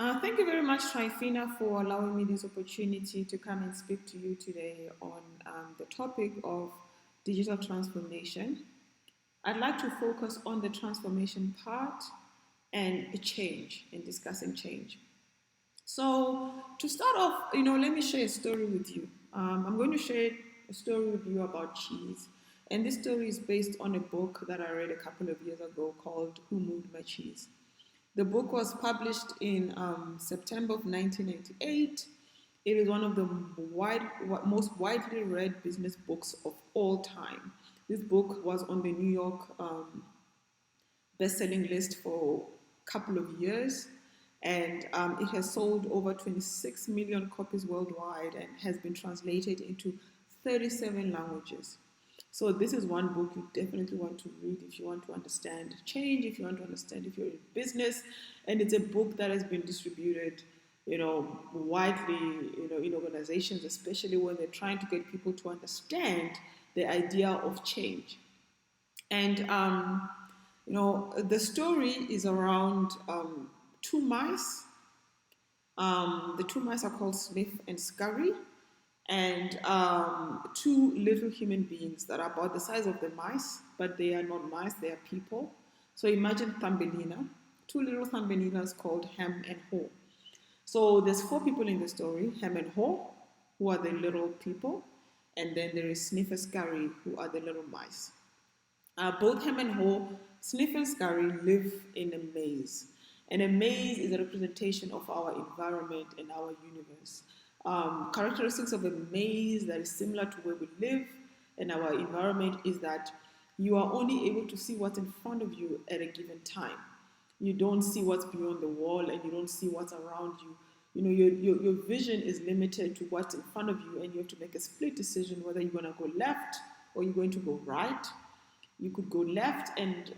Thank you very much, Trifina, for allowing me this opportunity to come and speak to you today on the topic of digital transformation. I'd like to focus on the transformation part and the change and discussing change. So, to start off, let me share a story with you. I'm going to share a story with you about cheese. And this story is based on a book that I read a couple of years ago called Who Moved My Cheese? The book was published in September of 1998. It is one of the most widely read business books of all time. This book was on the New York best-selling list for a couple of years, and it has sold over 26 million copies worldwide and has been translated into 37 languages. So this is one book you definitely want to read if you want to understand change, if you want to understand if you're in business, and it's a book that has been distributed, widely, in organizations, especially when they're trying to get people to understand the idea of change. And the story is around two mice. The two mice are called Sniff and Scurry, and two little human beings that are about the size of the mice, but they are not mice, they are people. So imagine Thumbelina, two little Thumbelinas called Ham and Haw. So there's four people in the story, Ham and Haw, who are the little people, and then there is Sniff and Scurry, who are the little mice. Both Ham and Haw, Sniff and Scurry live in a maze. And a maze is a representation of our environment and our universe. Characteristics of a maze that is similar to where we live and our environment is that you are only able to see what's in front of you at a given time. You don't see what's beyond the wall and you don't see what's around you. Your vision is limited to what's in front of you, and you have to make a split decision whether you're going to go left or you're going to go right. You could go left and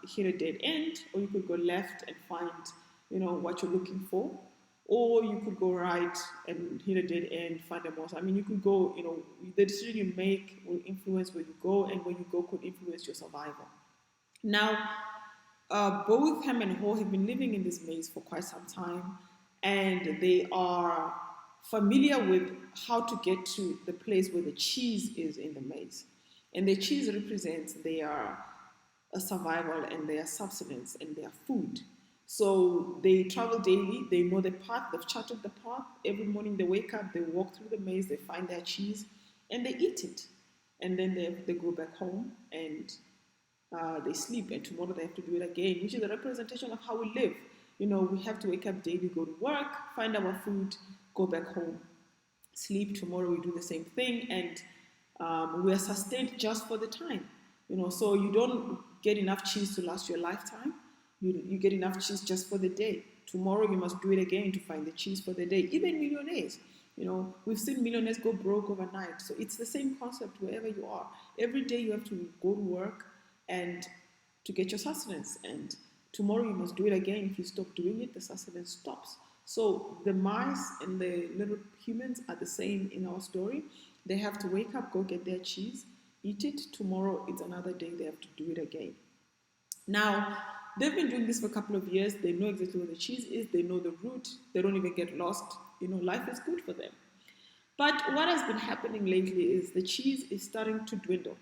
hit a dead end, or you could go left and find, what you're looking for, or you could go right and hit a dead end, find a mouse. I mean, you could go, the decision you make will influence where you go, and where you go could influence your survival. Now, both Ham and Haw have been living in this maze for quite some time, and they are familiar with how to get to the place where the cheese is in the maze. And the cheese represents their survival and their subsistence and their food. So they travel daily, they know the path, they've charted the path. Every morning they wake up, they walk through the maze, they find their cheese, and they eat it. And then they go back home and they sleep, and tomorrow they have to do it again, which is a representation of how we live. We have to wake up daily, go to work, find our food, go back home, sleep. Tomorrow we do the same thing, and we are sustained just for the time. So you don't get enough cheese to last your lifetime. You get enough cheese just for the day. Tomorrow you must do it again to find the cheese for the day. Even millionaires, we've seen millionaires go broke overnight. So it's the same concept wherever you are. Every day you have to go to work and to get your sustenance. And tomorrow you must do it again. If you stop doing it, the sustenance stops. So the mice and the little humans are the same in our story. They have to wake up, go get their cheese, eat it. Tomorrow it's another day. They have to do it again. Now, they've been doing this for a couple of years. They know exactly where the cheese is. They know the route. They don't even get lost. Life is good for them. But what has been happening lately is the cheese is starting to dwindle.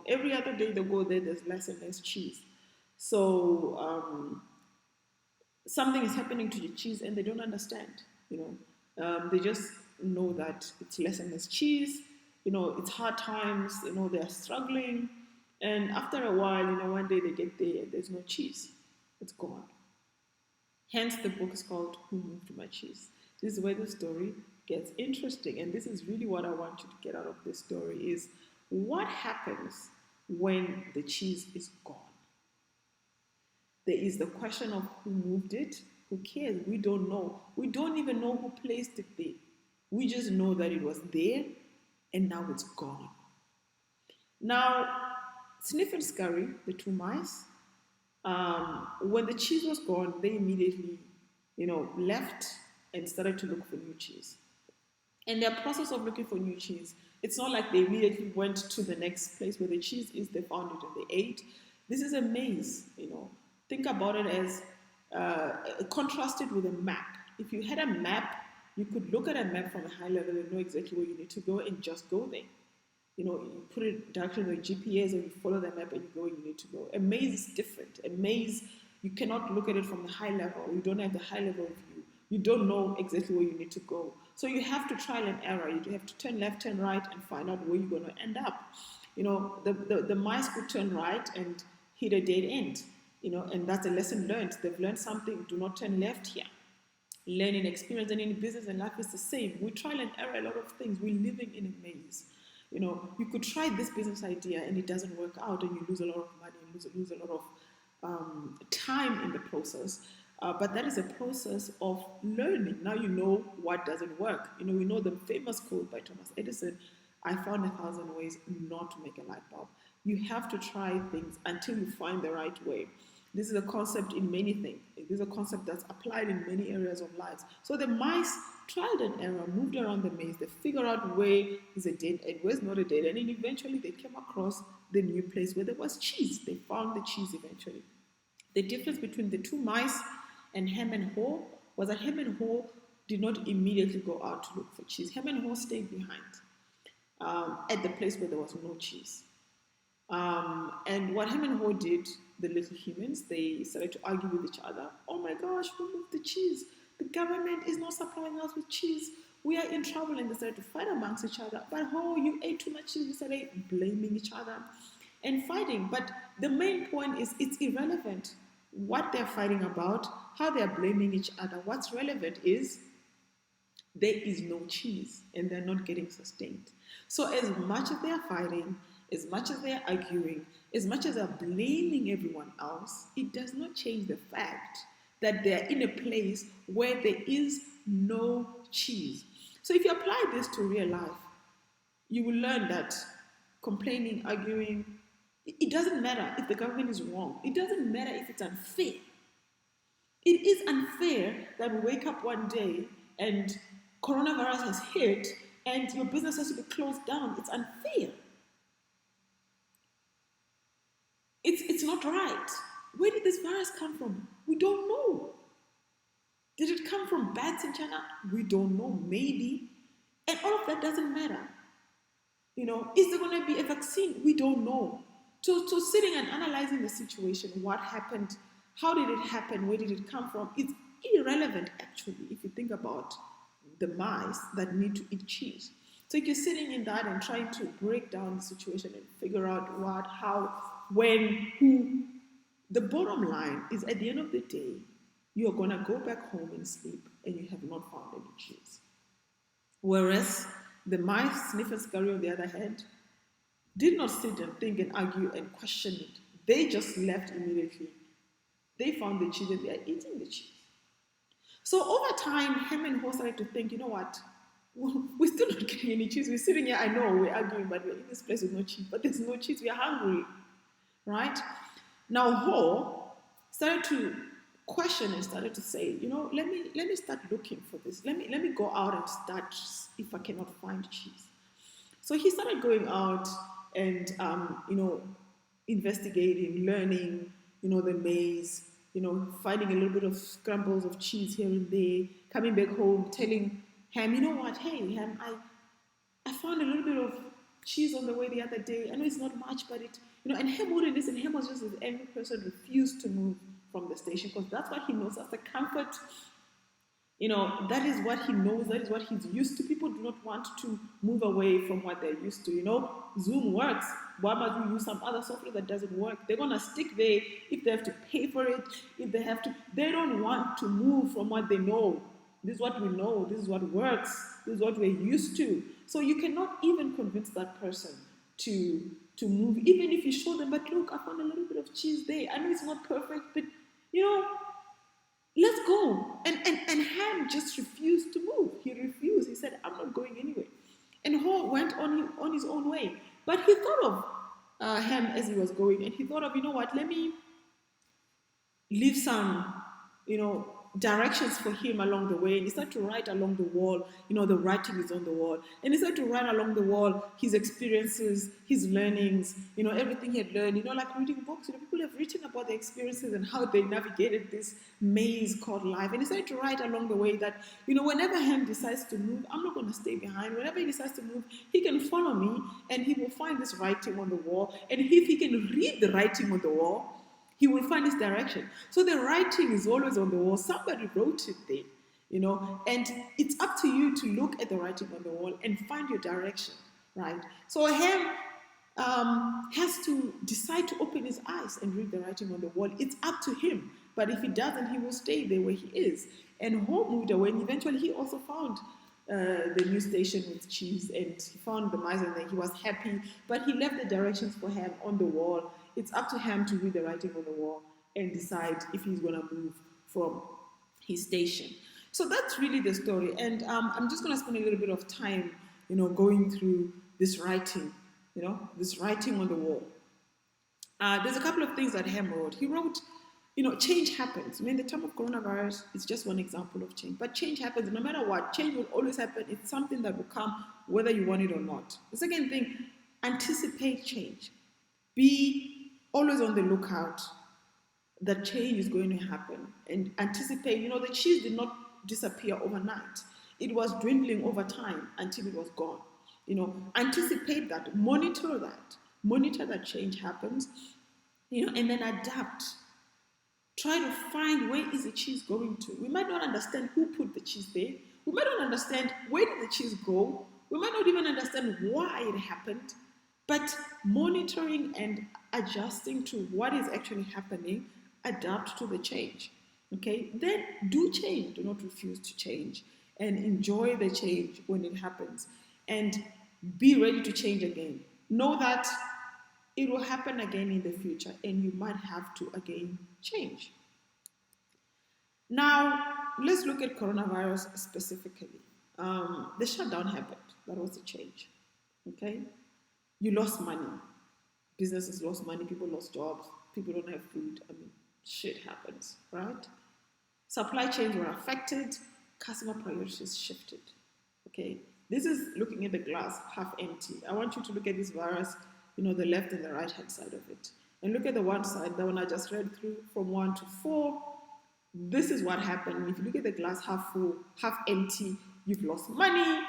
Every other day they go there, there's less and less cheese. So something is happening to the cheese and they don't understand. They just know that it's less and less cheese. It's hard times. They are struggling. And after a while, one day they get there and there's no cheese. It's gone. Hence, the book is called Who Moved My Cheese? This is where the story gets interesting. And this is really what I want you to get out of this story is what happens when the cheese is gone? There is the question of who moved it. Who cares? We don't know. We don't even know who placed it there. We just know that it was there and now it's gone. Now, Sniff and Scurry, the two mice, when the cheese was gone, they immediately, left and started to look for new cheese. And their process of looking for new cheese, it's not like they immediately went to the next place where the cheese is, they found it and they ate. This is a maze, Think about it as contrasted with a map. If you had a map, you could look at a map from a high level and know exactly where you need to go and just go there. You put it directly on your GPS and you follow the map and you go where you need to go. A maze is different. A maze, you cannot look at it from the high level. You don't have the high level view. You don't know exactly where you need to go. So you have to trial and error. You have to turn left, turn right, and find out where you're going to end up. The mice could turn right and hit a dead end, and that's a lesson learned. They've learned something. Do not turn left here. Learning experience, and in business and life is the same. We trial and error a lot of things. We're living in a maze. You could try this business idea and it doesn't work out, and you lose a lot of money, and lose a lot of time in the process. But that is a process of learning. Now you know what doesn't work. We know the famous quote by Thomas Edison, "I found 1,000 ways not to make a light bulb." You have to try things until you find the right way. This is a concept in many things. This is a concept that's applied in many areas of life. So the mice tried and error, moved around the maze. They figured out where is a dead end, where's not a dead end, and eventually they came across the new place where there was cheese. They found the cheese eventually. The difference between the two mice and Ham and Haw was that Ham and Haw did not immediately go out to look for cheese. Ham and Haw stayed behind at the place where there was no cheese. And what Ham and Haw did, the little humans, they started to argue with each other. "Oh my gosh, who moved the cheese? The government is not supplying us with cheese. We are in trouble." And they started to fight amongst each other. "But oh, you ate too much cheese." We started blaming each other and fighting. But the main point is it's irrelevant what they're fighting about, how they're blaming each other. What's relevant is there is no cheese and they're not getting sustained. So as much as they're fighting, as much as they're arguing, as much as they're blaming everyone else, it does not change the fact that they're in a place where there is no cheese. So if you apply this to real life, you will learn that complaining, arguing, it doesn't matter if the government is wrong. It doesn't matter if it's unfair. It is unfair that we wake up one day and coronavirus has hit and your business has to be closed down. It's unfair. It's not right. Where did this virus come from? We don't know. Did it come from bats in China? We don't know. Maybe. And all of that doesn't matter. Is there going to be a vaccine? We don't know. So sitting and analyzing the situation, what happened, how did it happen, where did it come from, it's irrelevant actually if you think about the mice that need to eat cheese. So if you're sitting in that and trying to break down the situation and figure out what, how, when, who, the bottom line is at the end of the day, you're going to go back home and sleep and you have not found any cheese. Whereas the mice, sniff and scurry on the other hand, did not sit and think and argue and question it. They just left immediately. They found the cheese and they are eating the cheese. So over time, Ham and Haw started to think, you know what? We're still not getting any cheese. We're sitting here, I know we're arguing, but we're in this place with no cheese. But there's no cheese, we are hungry. Right? Now Haw started to question and started to say, let me start looking for this. Let me go out and start if I cannot find cheese. So he started going out and investigating, learning, the maze, finding a little bit of scrambles of cheese here and there, coming back home, telling Ham, you know what, hey Ham, I found a little bit of cheese on the way the other day. I know it's not much, but it, and Ham wouldn't listen. Ham was just this angry person, refused to move from the station because that's what he knows. That's the comfort. That is what he knows. That is what he's used to. People do not want to move away from what they're used to. Zoom works. Why must we use some other software that doesn't work? They're going to stick there if they have to pay for it, if they have to. They don't want to move from what they know. This is what we know. This is what works. This is what we're used to. So you cannot even convince that person to move, even if you show them, but look, I found a little bit of cheese there. I know it's not perfect, but, let's go. And Ham just refused to move. He refused. He said, I'm not going anywhere. And Haw went on his own way. But he thought of Ham as he was going, and he thought of, let me leave some, directions for him along the way, and he started to write along the wall. The writing is on the wall, and he started to write along the wall his experiences, his learnings, everything he had learned. Like reading books. People have written about their experiences and how they navigated this maze called life. And he started to write along the way that whenever Ham decides to move, I'm not going to stay behind. Whenever he decides to move, he can follow me, and he will find this writing on the wall. And if he can read the writing on the wall, he will find his direction. So the writing is always on the wall. Somebody wrote it there, and it's up to you to look at the writing on the wall and find your direction, right? So Ham has to decide to open his eyes and read the writing on the wall. It's up to him. But if he doesn't, he will stay there where he is. And Home moved away, and eventually he also found the new station with cheese, and he found the mice, and then he was happy. But he left the directions for Ham on the wall. It's up to Ham to read the writing on the wall and decide if he's going to move from his station. So that's really the story. And I'm just going to spend a little bit of time, going through this writing, this writing on the wall. There's a couple of things that Ham wrote. He wrote, change happens. The time of coronavirus is just one example of change. But change happens no matter what. Change will always happen. It's something that will come whether you want it or not. The second thing, anticipate change. Be always on the lookout that change is going to happen, and anticipate. The cheese did not disappear overnight. It was dwindling over time until it was gone. Anticipate that, monitor that change happens, and then adapt. Try to find where is the cheese going to. We might not understand who put the cheese there. We might not understand where did the cheese go. We might not even understand why it happened. But monitoring and adjusting to what is actually happening, adapt to the change. Okay? Then do change. Do not refuse to change. And enjoy the change when it happens. And be ready to change again. Know that it will happen again in the future, and you might have to again change. Now, let's look at coronavirus specifically. The shutdown happened. That was the change. Okay? You lost money. Businesses lost money. People lost jobs. People don't have food. Shit happens, right? Supply chains were affected. Customer priorities shifted. Okay? This is looking at the glass half empty. I want you to look at this virus, the left and the right-hand side of it. And look at the one side, the one I just read through from 1 to 4. This is what happened. If you look at the glass half full, half empty, you've lost money.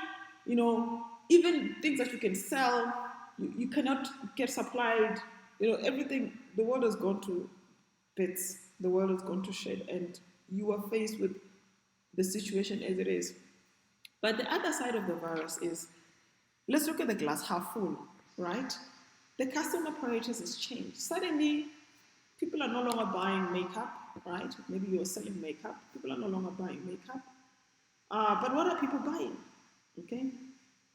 Even things that you can sell, you cannot get supplied. Everything, the world has gone to bits. The world has gone to shit, and you are faced with the situation as it is. But the other side of the virus is, let's look at the glass half full, right? The customer priorities has changed. Suddenly, people are no longer buying makeup, right? Maybe you're selling makeup. People are no longer buying makeup. But what are people buying? Okay?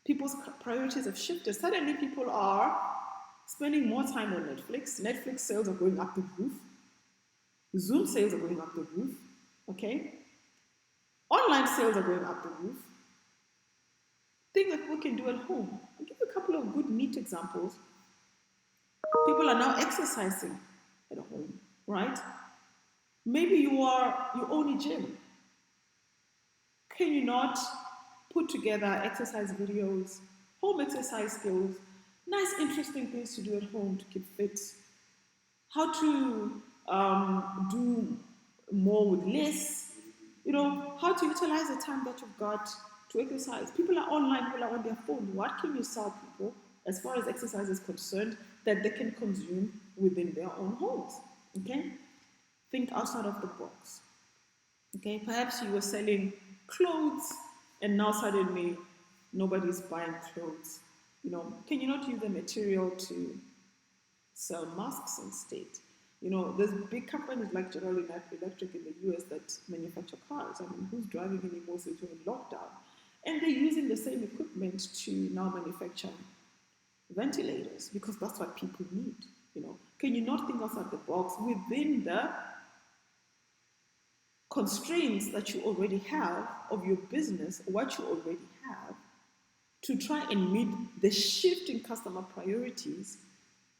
People's priorities have shifted. Suddenly, people are spending more time on Netflix. Netflix sales are going up the roof. Zoom sales are going up the roof. Okay? Online sales are going up the roof. Things that people can do at home. I'll give you a couple of good, neat examples. People are now exercising at home, right? Maybe you own a gym. Can you not put together exercise videos, home exercise skills, nice, interesting things to do at home to keep fit? How to do more with less? How to utilize the time that you've got to exercise. People are online, people are on their phone. What can you sell people as far as exercise is concerned that they can consume within their own homes? Okay? Think outside of the box. Okay? Perhaps you were selling clothes and now suddenly nobody's buying clothes. Can you not use the material to sell masks instead? There's big companies like General Electric in the US that manufacture cars. Who's driving anymore since we're in lockdown? And they're using the same equipment to now manufacture ventilators because that's what people need. Can you not think outside the box within the constraints that you already have of your business, what you already have, to try and meet the shifting customer priorities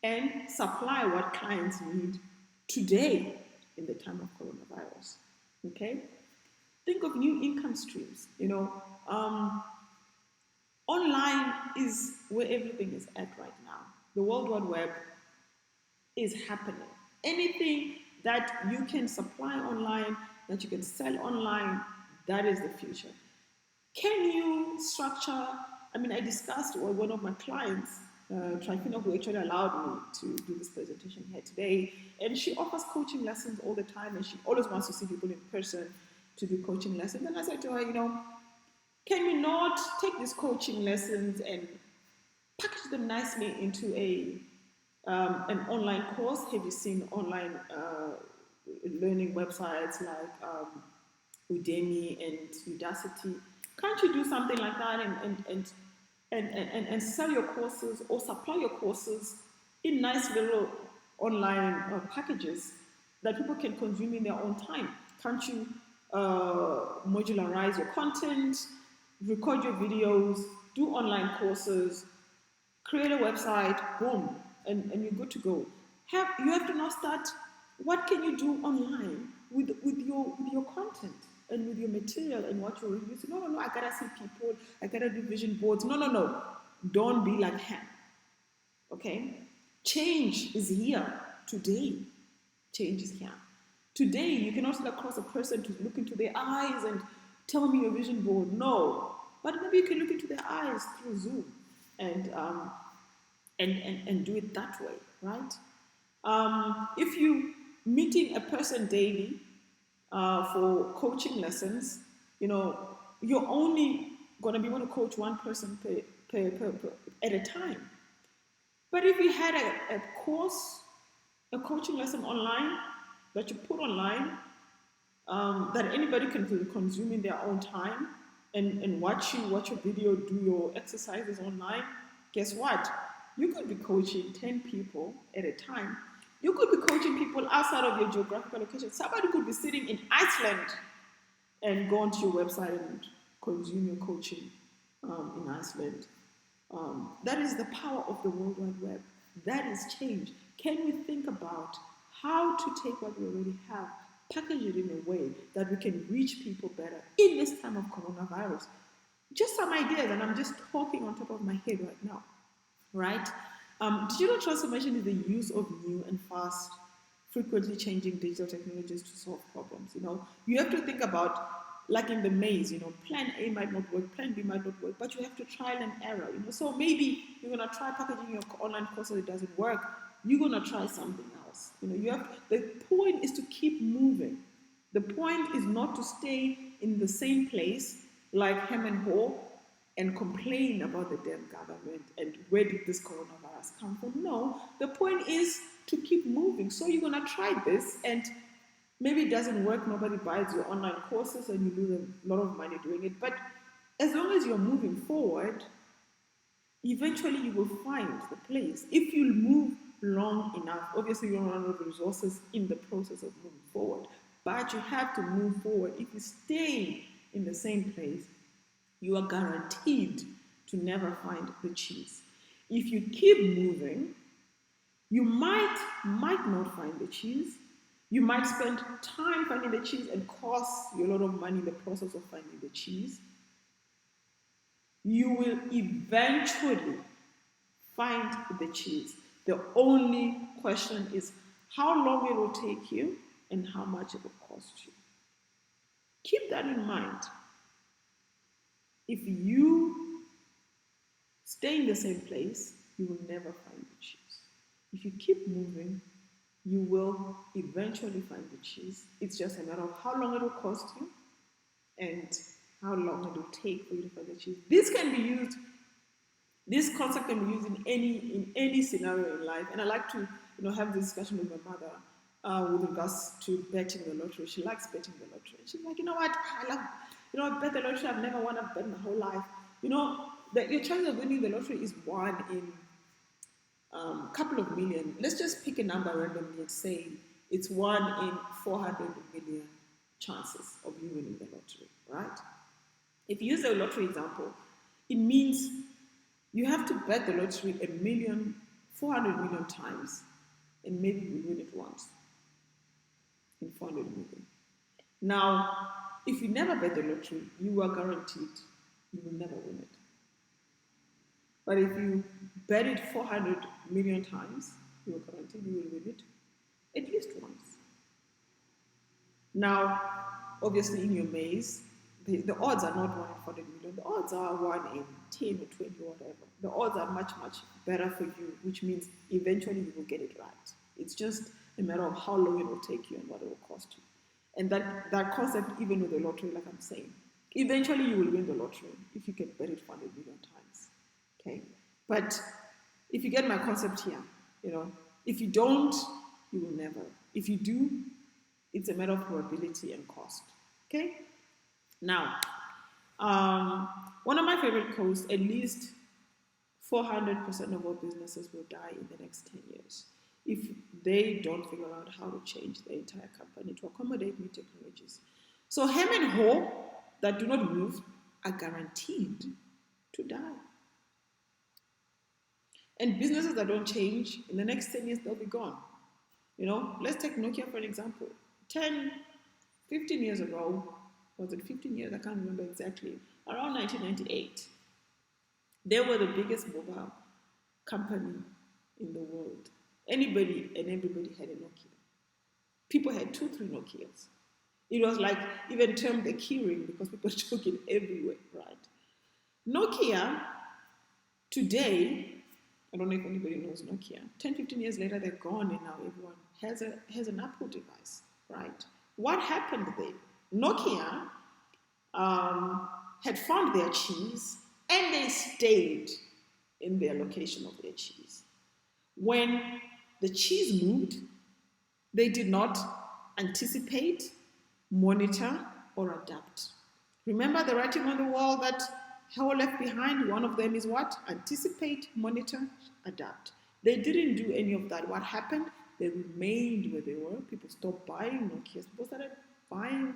and supply what clients need today in the time of coronavirus? Okay? Think of new income streams. Online is where everything is at right now. The World Wide Web is happening. Anything that you can supply online, that you can sell online, that is the future. Can you structure? I mean, I discussed with one of my clients, Trifina, who actually allowed me to do this presentation here today, and she offers coaching lessons all the time, and she always wants to see people in person to do coaching lessons. And I said to her, can we not take these coaching lessons and package them nicely into an online course? Have you seen online learning websites like Udemy and Udacity? Can't you do something like that and sell your courses or supply your courses in nice little online packages that people can consume in their own time? Can't you modularize your content, record your videos, do online courses, create a website, boom, and you're good to go. You have to now start, what can you do online with your content and with your material and what you're using? No, I gotta see people, I gotta do vision boards. No. Don't be like him. Okay? Change is here today. Change is here. Today, you cannot sit across a person to look into their eyes and tell me your vision board. No. But maybe you can look into their eyes through Zoom and do it that way, right? If you meeting a person daily for coaching lessons, you're only going to be able to coach one person per at a time. But if you had a course, a coaching lesson online that you put online, that anybody can consume in their own time and watch your video, do your exercises online, guess what? You could be coaching 10 people at a time. You could be coaching people outside of your geographical location. Somebody could be sitting in Iceland and go onto your website and consume your coaching in Iceland. That is the power of the World Wide Web. That is change. Can we think about how to take what we already have, package it in a way that we can reach people better in this time of coronavirus? Just some ideas, and I'm just talking on top of my head right now, right? Digital transformation is the use of new and fast, frequently changing digital technologies to solve problems. You have to think about, like in the maze, plan A might not work, plan B might not work, but you have to trial and error, So maybe you're going to try packaging your online course and it doesn't work. You're going to try something else. The point is to keep moving. The point is not to stay in the same place like hem and haw and complain about the damn government and where did this coronavirus come from. No, the point is to keep moving. So you're going to try this and maybe it doesn't work, nobody buys your online courses and you lose a lot of money doing it. But as long as you're moving forward, eventually you will find the place. If you move long enough, obviously you don't run out of resources in the process of moving forward, but you have to move forward. If you stay in the same place, you are guaranteed to never find the cheese. If you keep moving, you might not find the cheese. You might spend time finding the cheese and cost you a lot of money in the process of finding the cheese. You will eventually find the cheese. The only question is how long it will take you and how much it will cost you. Keep that in mind. If you stay in the same place, you will never find the cheese. If you keep moving, you will eventually find the cheese. It's just a matter of how long it will cost you and how long it will take for you to find the cheese. This concept can be used in any scenario in life. And I like to have this discussion with my mother with regards to betting the lottery. She likes betting the lottery. She's like, you know what? I love, bet the lottery. I've never won a bet my whole life. That your chance of winning the lottery is 1 in a couple of million. Let's just pick a number randomly and say it's 1 in 400 million chances of you winning the lottery, right? If you use the lottery example, it means you have to bet the lottery 400 million times, and maybe you win it once in 400 million. Now, if you never bet the lottery, you are guaranteed you will never win it. But if you bet it 400 million times, you are guaranteed you will win it at least once. Now, obviously, in your maze, the odds are not 1 in 400 million. The odds are 1 in 10 or 20 or whatever. The odds are much, much better for you, which means eventually you will get it right. It's just a matter of how long it will take you and what it will cost you. And that concept, even with the lottery, like I'm saying, eventually you will win the lottery if you can bet it 400 million times. Okay? But if you get my concept here, if you don't, you will never. If you do, it's a matter of probability and cost. Okay? Now, one of my favorite quotes, at least 400% of all businesses will die in the next 10 years if they don't figure out how to change the entire company to accommodate new technologies. So hem and haw that do not move are guaranteed to die. And businesses that don't change, in the next 10 years, they'll be gone. Let's take Nokia for an example. 10, 15 years ago, was it 15 years? I can't remember exactly. Around 1998, they were the biggest mobile company in the world. Anybody and everybody had a Nokia. People had 2, 3 Nokias. It was like even termed the keyring because people took it everywhere, right? Nokia, today, I don't know if anybody knows Nokia. 10, 15 years later, they're gone and now everyone has an Apple device, right? What happened there? Nokia had found their cheese and they stayed in their location of their cheese. When the cheese moved, they did not anticipate, monitor, or adapt. Remember the writing on the wall that Howell left behind? One of them is what? Anticipate, monitor, adapt. They didn't do any of that. What happened? They remained where they were. People stopped buying Nokias. People started buying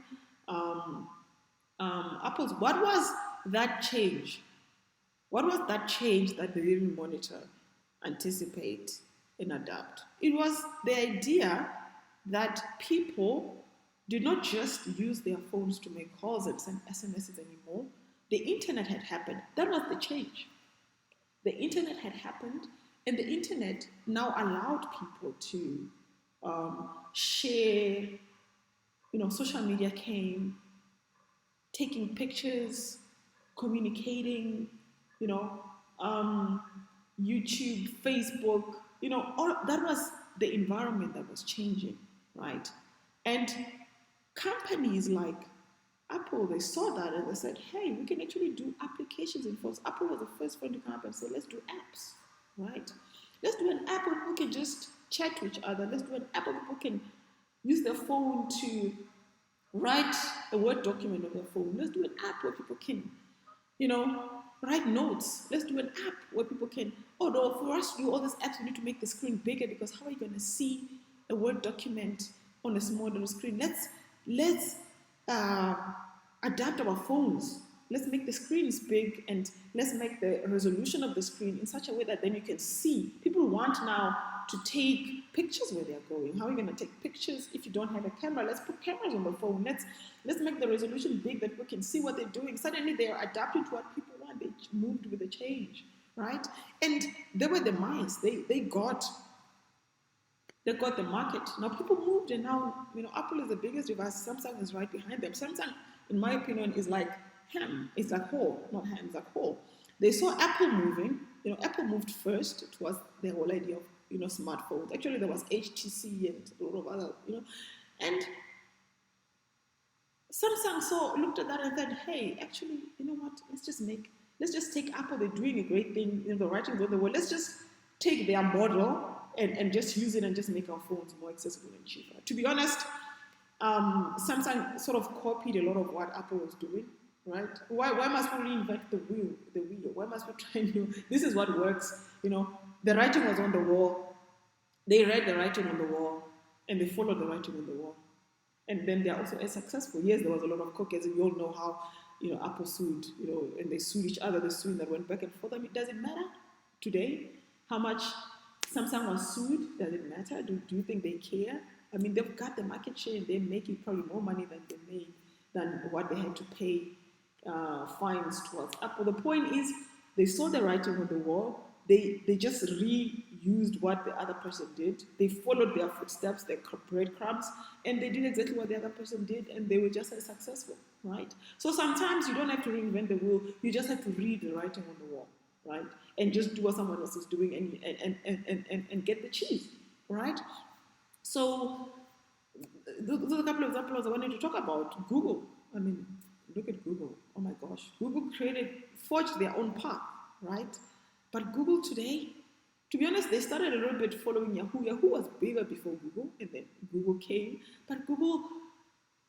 Apples. What was that change? What was that change that they didn't monitor, anticipate, and adapt? It was the idea that people did not just use their phones to make calls and send SMSs anymore. The internet had happened. That was the change. The internet had happened, and the internet now allowed people to share. Social media came, taking pictures, communicating, YouTube, Facebook, all that was the environment that was changing, right? And companies like Apple, they saw that and they said, hey, we can actually do applications in phones. Apple was the first phone to come up and say, let's do apps, right? Let's do an app where people can just chat to each other. Let's do an app where people can use their phone to write a Word document on their phone. Let's do an app where people can, write notes. Let's do an app where people can, no, for us to do all these apps, we need to make the screen bigger because how are you going to see a Word document on a smaller screen? Let's adapt our phones. Let's make the screens big and let's make the resolution of the screen in such a way that then you can see. People want now to take pictures where they're going. How are you going to take pictures if you don't have a camera? Let's put cameras on the phone. Let's make the resolution big that we can see what they're doing. Suddenly they are adapting to what people want. They moved with the change, right? And they were the minds. They got the market. Now people moved and now, Apple is the biggest device. Samsung is right behind them. Samsung, in my opinion, is like ham. It's like whole, not ham, it's like whole. They saw Apple moving. Apple moved first. It was the whole idea of, smartphones. Actually, there was HTC and a lot of other, and Samsung looked at that and said, hey, actually, you know what? Let's just take Apple. They're doing a great thing. The writing's on the wall. Let's just take their model and just use it and just make our phones more accessible and cheaper. To be honest, Samsung sort of copied a lot of what Apple was doing, right? Why must we reinvent the wheel? Why must we try new? This is what works. The writing was on the wall. They read the writing on the wall and they followed the writing on the wall. And then they're also as successful. Yes, there was a lot of cookies, and we all know how, Apple sued, and they sued each other. The suing that went back and forth. I mean, does it matter today how much Samsung was sued? Does it matter? Do you think they care? I mean, they've got the market share and they're making probably more money than they made than what they had to pay fines towards Apple. The point is, they saw the writing on the wall. They just reused what the other person did. They followed their footsteps, their breadcrumbs, and they did exactly what the other person did, and they were just as successful, right? So sometimes you don't have to reinvent the wheel. You just have to read the writing on the wall, right? And just do what someone else is doing, and get the cheese, right? So those are a couple of examples I wanted to talk about. Google, I mean, look at Google. Oh my gosh, Google forged their own path, right? But Google today, to be honest, they started a little bit following Yahoo. Yahoo was bigger before Google, and then Google came. But Google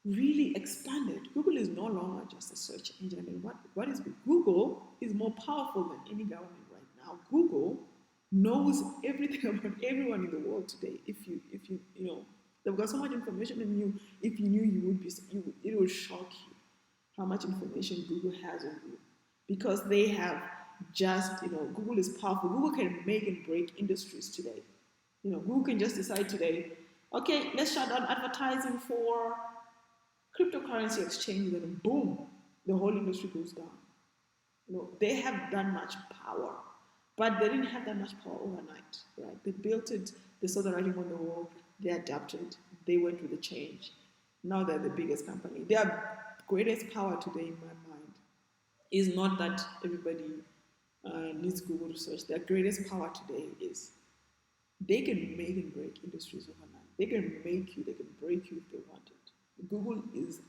really expanded. Google is no longer just a search engine. I mean, what is Google is more powerful than any government right now. Google knows everything about everyone in the world today. If you they've got so much information, and if you knew, it would shock you how much information Google has on you, because they have just, Google is powerful. Google can make and break industries today. Google can just decide today, okay, let's shut down advertising for cryptocurrency exchanges, and boom, the whole industry goes down. They have that much power, but they didn't have that much power overnight, right? They built it, they saw the writing on the wall, they adapted, they went with the change. Now they're the biggest company. Their greatest power today, in my mind, is not that everybody needs Google research. Their greatest power today is they can make and break industries overnight. They can make you, they can break you if they want it. Google is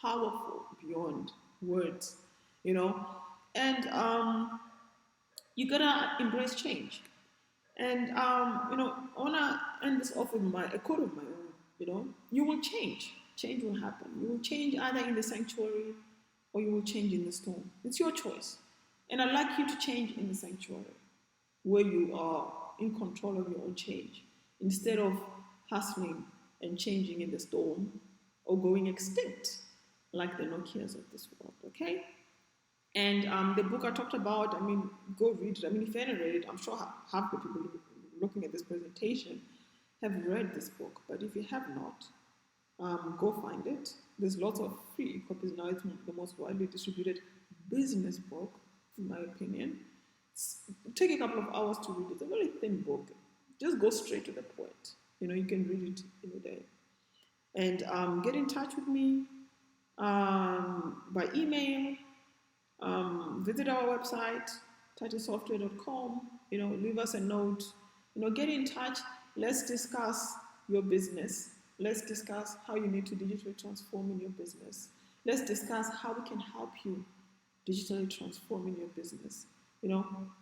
powerful beyond words, and you gotta embrace change. And I wanna end this off with a quote of my own. You will change. Change will happen. You will change either in the sanctuary, or you will change in the storm. It's your choice. And I'd like you to change in the sanctuary, where you are in control of your own change, instead of hustling and changing in the storm, or going extinct like the Nokias of this world, okay? And the book I talked about, go read it. If you haven't read it, I'm sure half the people looking at this presentation have read this book. But if you have not, go find it. There's lots of free copies now. It's the most widely distributed business book, in my opinion. Take a couple of hours to read it. It's a very thin book. Just go straight to the point. You can read it in a day. And get in touch with me by email. Visit our website, tinysoftware.com. Leave us a note. Get in touch. Let's discuss your business. Let's discuss how you need to digitally transform in your business. Let's discuss how we can help you digitally transform in your business.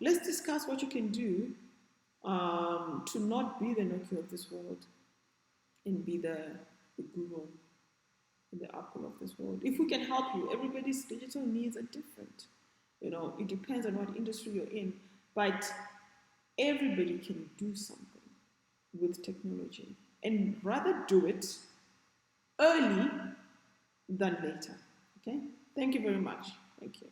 Let's discuss what you can do to not be the Nokia of this world, and be the Google and the Apple of this world. If we can help you, everybody's digital needs are different. It depends on what industry you're in, but everybody can do something with technology, and rather do it early than later. Okay? Thank you very much. Thank you.